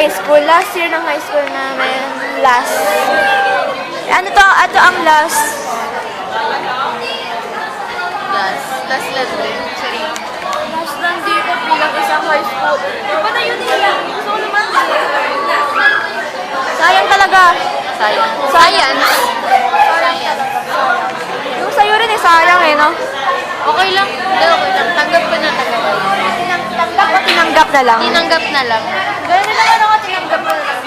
high school. Last year ng high school namin. Last. Ano to? Ito ang last. Last din. Sorry. Last lang dito bilang isang high school. Ba't na yun nila? Gusto ko naman. Sayang talaga. Science. Yung sa'yo rin sayang no? Okay lang. Hindi, okay lang. Tanggap ko na. Tanggap o tinanggap na lang? Tinanggap na lang. Ganun naman ako, tinanggap na lang.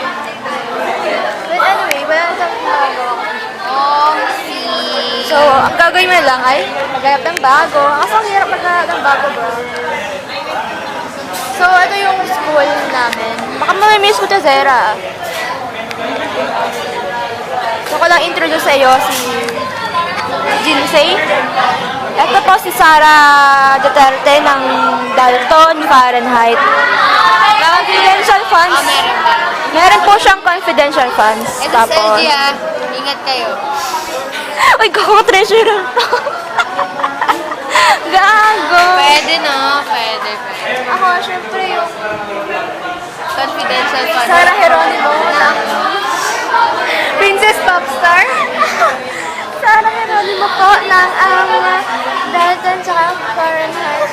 But anyway, wala na siyang ginagawa ko. So, ang gagawin mo lang ay maghanap ng bago. Kasi ang hirap maghanap ng bago, bro. So, ito yung school namin. Baka mamimiss ko to, Zera. So, ko lang introduce sa iyo si Jinsei. Ito po si Sarah Duterte ng Dalton Fahrenheit. Confidential funds. Meron po siyang confidential funds. Ito sa LG Ingat kayo. Uy, treasurer. Gago. Pwede no? Pwede. Ako, syempre yung Confidential fund. Sarah Geronimo ng Princess Popstar. Sarah Geronimo po ng Dalton tsaka Fahrenheit.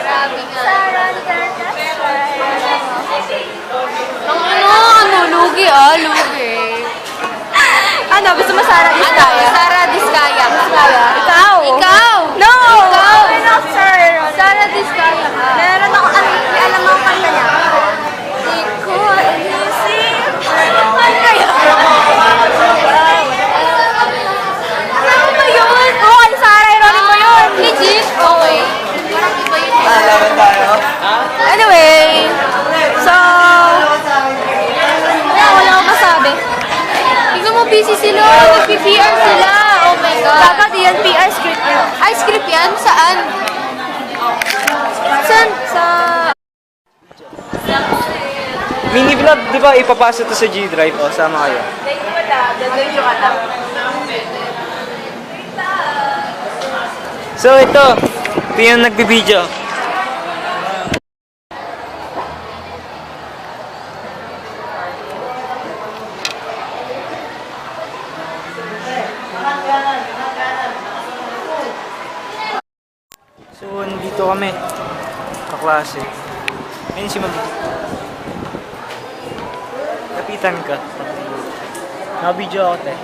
Grabe nga. Sarah Duterte. Lugi. Ano, gusto mo Sarah Diskaya? Sarah Diskaya. Ikaw? No! Ikaw? Okay na, sir. Sarah Diskaya. Meron ako, alam mo ang kanta niya. Di ko inisip. Ano kaya? Ano ba yun? Oo, Sarah Geronimo yun. Legit? Okay. Parang iba yun. Alaman tayo? Anyway, so, wala akong masabi. Tignan mo, busy sila. Nag-PR sila. Oh my God. Dapat yan, PR script yun. Ay, script yan? Saan? Saan? Sa... Mini vlog, di ba ipapasa to sa G Drive? O, sama kayo. So, ito yung nagbibideo. So, nandito kami. Kaklase. Ayun si Ma'am. Kapitan ka. Nakabidyo ako, te.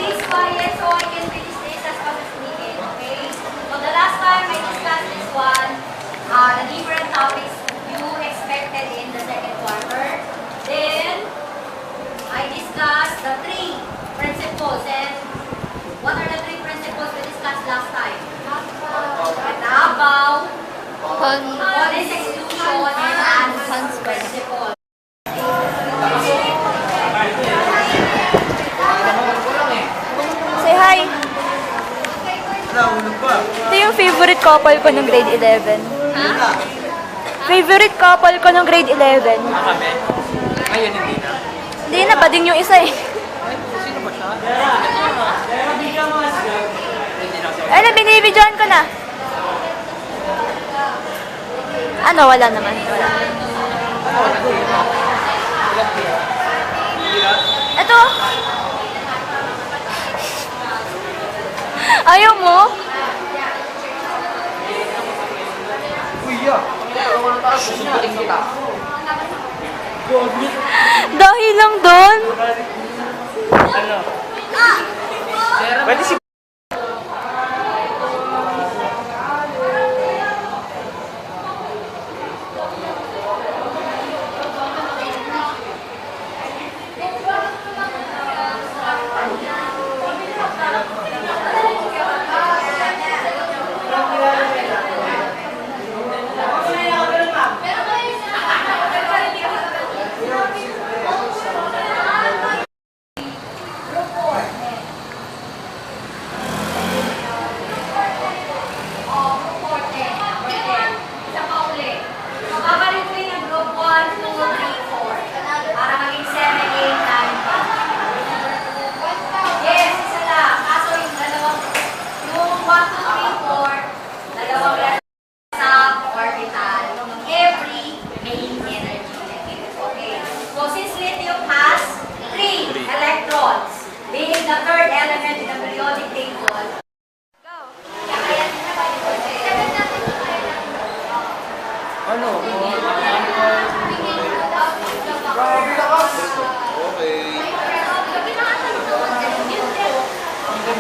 Please quiet so I can finish this as fast as we can, okay? So the last time I discussed this one, the different topics you expected in the second quarter. Then, I discussed the 3 principles. And what are the 3 principles we discussed last time? Tabaw, honest exclusion, and Hans principle. Say hi. Ito yung favorite couple ko nung grade 11. Favorite couple ko nung grade 11. Kami? Ngayon hindi na. Hindi na, bading yung isa eh. Sino ba siya? Ano, binibidyoan ko na. Ano, wala naman. Wala. Ito. Ayaw mo? Dahil lang doon. Pwede si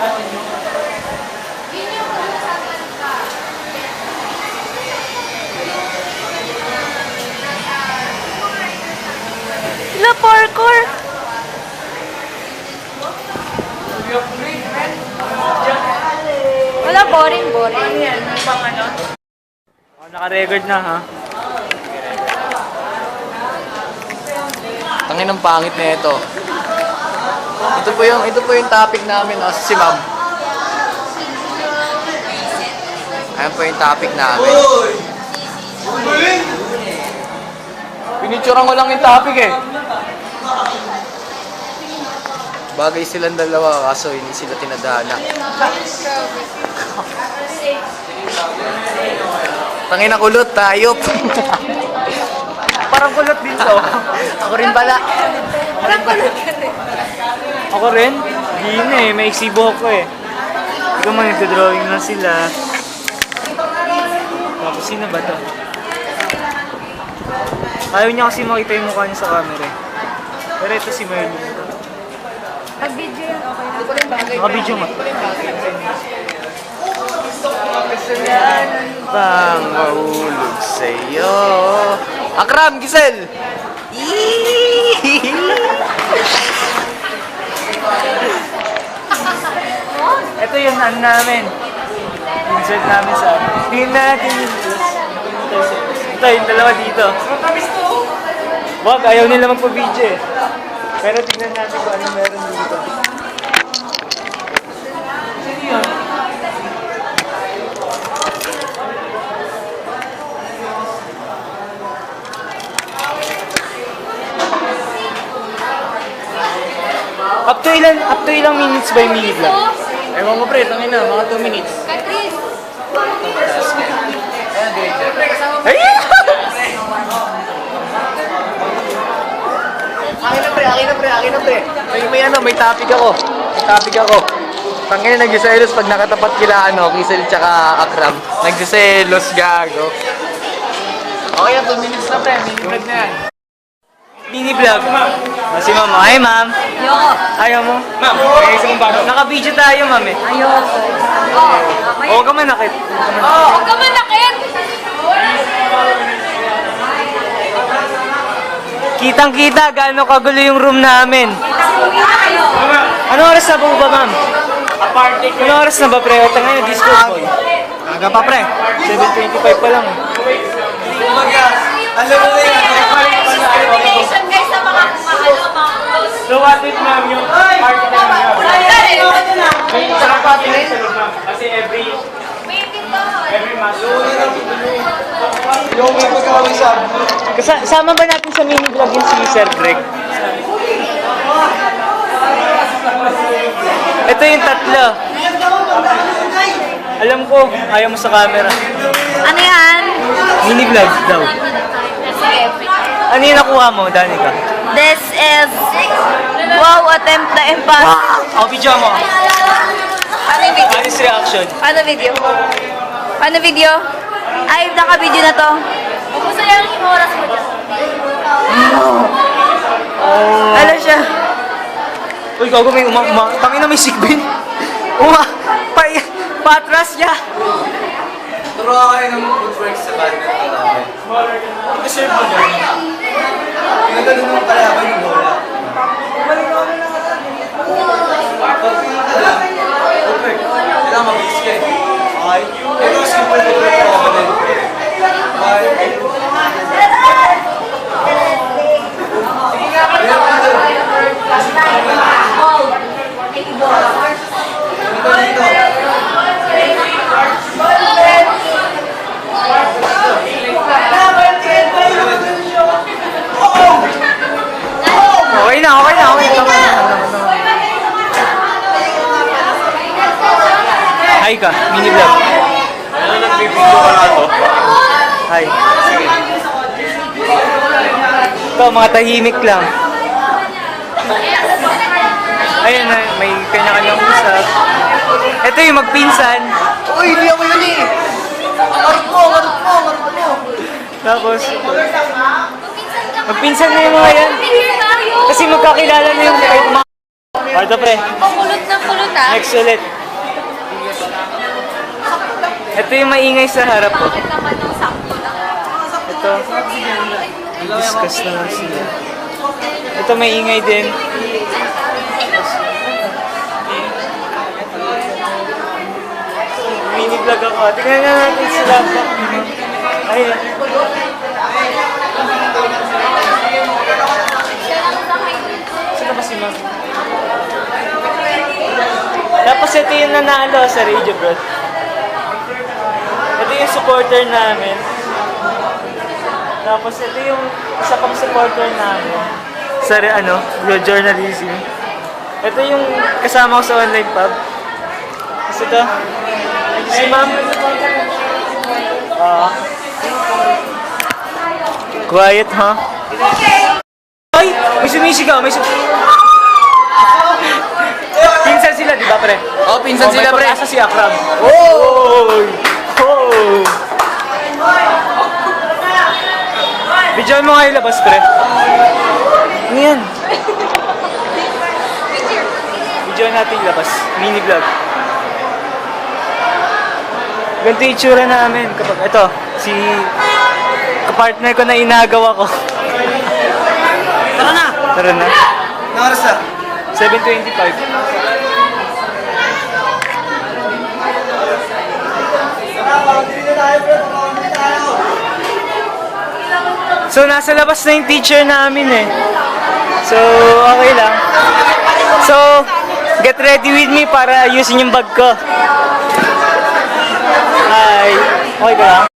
Sila parkour. Wala, boring. Oh, naka-record na ha. Tangin ng pangit na ito. Ito po yung topic namin, si Ma'am. Ayan po yung topic namin. Pinicturean ko lang yung topic eh. Bagay silang dalawa kaso hindi sila tinadhana. Tangin na kulot, tayop. Parang kulot din to. Ako rin pala. Ako rin? Hindi na eh, may iksibo ko eh. Ikaw man, nagdodrawing na sila. Tapos sino ba to? Ayaw niya kasi makita yung mukha niya sa camera eh. Pero ito si Merlin. Nag-video yan, okay na. Naka-video nga. Bang mahulog sa'yo. Akram, Giselle! Ito yung ano namin. Insert namin sa tingin natin yung ito yung dalawa dito. Wag, ayaw nila magpa-video eh. Pero tingnan natin kung ano meron dito. Sino yun? Up to ilang minutes ba yung mini vlog? Ewan mo pre, tangin na, mga 2 minutes. Katris! Ayun! Akin na pre. May topic ako. Tangin na nagsiselos pag nakatapat kila Kisel tsaka Akram. Nagsiselos gago. Okay na, 2 minutes na pre, mini vlog na yan. Mini vlog. Si ma'am. Hi ma'am. Ayoko. Ayaw mo? Ma'am, may isang bago. Naka-video tayo ma'am eh. Ayoko. Oo ka manakit. Huwag ka manakit! Kitang-kita gaano kagulo yung room namin. Ano oras na po ba ma'am? Ano oras na ba pre? Ito ngayon, disco boy. Aga pa pre. 7:25 pa lang. Congratulations guys sa mga close. So what if ma'am yung party na yun? Sarap party na yun ma'am. Kasi every month. Sama ba natin sa mini vlog yung si Sir Greg? Ito yung tatlo. Alam ko, ayaw mo sa camera. Ano yan? Mini vlog daw. Ano yung nakuha mo, Danica? This is wow attempt na impossible. Ako, video mo. Ano yung video? Honest reaction. Ano video? Ano video? Ay, naka-video na to. Huwag mo sayang yung oras mo dyan. Ano siya? Uy, gago, may tangin na may sigbin. Patras niya. Turuan kayo ng footwork sa badminton namin. Deserve mo dyan. Pinagano naman kalaban yung bola. Footwork. Kailangan mabilis ka eh. Okay? Ito simple footwork na ako din. Okay na. Hi ka, mini vlog. Ano nag-video ka na to? Hi. Ito, mga tahimik lang. Ayun na, may kanya-kanyang usap. Ito yung magpinsan. Uy, hindi ako yun eh! Karot mo! Tapos, magpinsan na yung mga yan. Kasi magkakilala na yung mga... Ito pre. Kulot na kulot Next ulit. Ito yung maingay sa harap ko. Bakit naman ng sakto lang? Ito. Discuss na lang sila. Ito maingay din. Mini vlog ako. Tingnan na natin sila. Ayun. Sino ba si Ma'am? Tapos ito yung nanalo sa Radio Bro. Ito yung supporter namin. Tapos ito yung isa pang supporter namin sa yung journalism. Ito yung kasama ko sa online pub. Tapos ito, si Ma'am. Quiet, ha? Ay! May sumisigaw, Pinsan sila, di ba, pre? Oh, pinsan sila, pre. May pag-asa si Akram. Oh! Oh! Bidyan mo nga ilabas, pre. Ano yan? Bidyan natin ilabas. Mini vlog. Ganito yung itsura namin kapag ito, si kapartner ko na inagaw ako. Tara na! Tara na. Naras na. 7:25. So, nasa labas na yung teacher namin eh. So, okay lang. So, get ready with me para ayusin yung bag ko. Hi. Okay ka lang?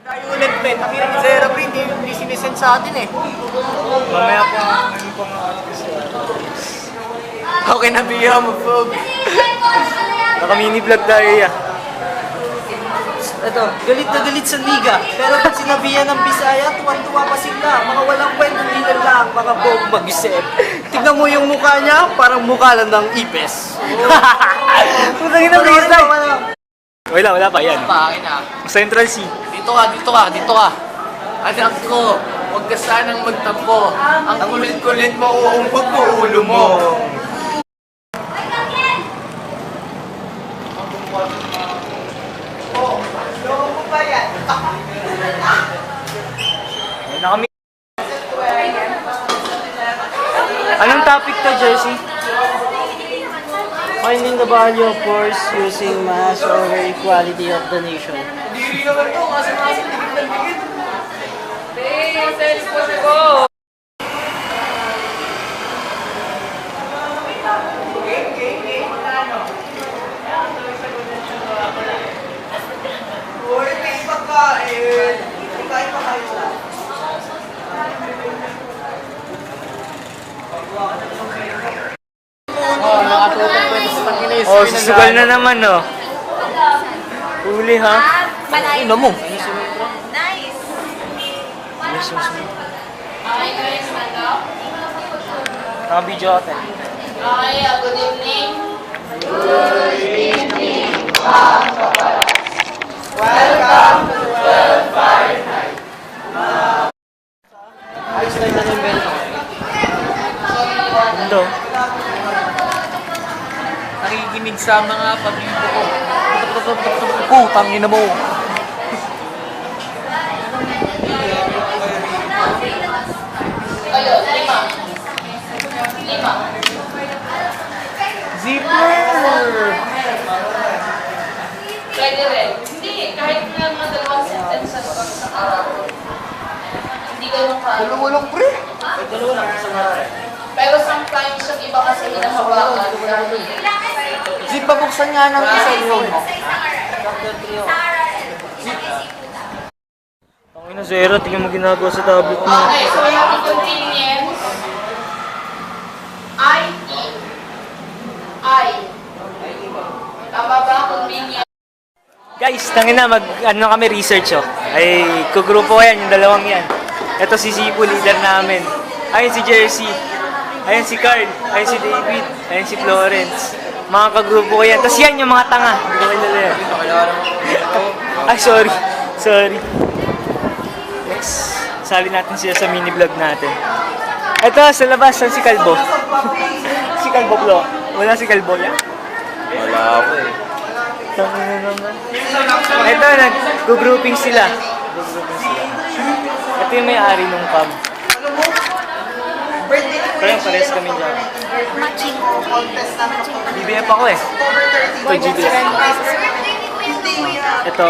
Tayo ulit, Ben. Ang hirap sa hirap, hindi sinisend sa atin eh. Mamaya pa, ano pa nga Okay na, be homophobe. Naka-mini vlog tayo ya. Ito, galit na galit sa liga. Pero pag sinabihan ng Bisaya, tuwan-tuwa pa sila. Mga walang kwentong ilan lang, mga bog mag-isip. Tignan mo yung mukha niya, parang mukha lang ng ipes. Putang ina, freestyle. Wala pa yan. Pangin ah. Central C. Dito ka. Anak ko, huwag ka sanang magtampo. Ang kulit-kulit mo, uumpog mo ulo mo. Nakami... Anong topic to, Jersey? Finding the value of force using mass over equality of the nation. Diri naman to, kasi tigil. Oh, susugal na naman, oh. Huli, ha? Ino mo. Nice! Naka-video ako tayo. Good evening. Ito. Nakikinig sa mga pag-ibo ko. Putang ina mo. Kayo, 5. Zipper! Pwede rin. Hindi, kahit na mga dalawang sentences lang sa araw. Hindi ganun ka. Ulong pre. Pero sometimes yung iba kasi hinahawakan. Zip, pabuksan nga ng isa yun. Tangin na, Zera. Tingnan mo ginagawa sa tablet mo. Okay, so yung convenience. I. Tama ba? Convenience. Guys, tangin na, ano kami research, oh. Ay, kugrupo ko yan, yung dalawang yan. Ito si Zipo, leader namin. Ayun si Jersey. Ayun si Carl. Ayun si David. Ayun si Florence. Mga kagrupo ko yan. Tapos yan yung mga tanga. Hindi ko kilala yan. Ay, sorry. Next. Sali natin sila sa mini vlog natin. Ito, sa labas, si Kalbo. Si Kalbo Blo. Wala si Kalbo yan. Wala ako eh. Tangina naman. Ito, nag-grouping sila. Ito yung may-ari nung pub. Pero parehas kami dyan. Matching. BBF ako eh. Ito, GBF. Ito,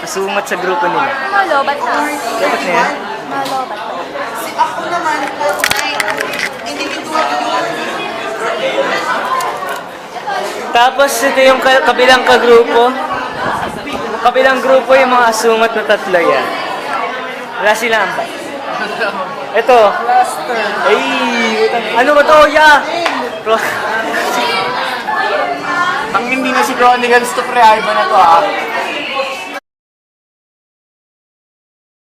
nasumat sa grupo nila. Malobat na. Dapat na yan? Malobat. Tapos ito yung kabilang kagrupo. Kabilang grupo yung mga asumat na tatlo yan. Wala silang ambay. Ito. Ay, ano ba to? Yeah! Ang hindi na si Chronicles to pre, iba na to ah.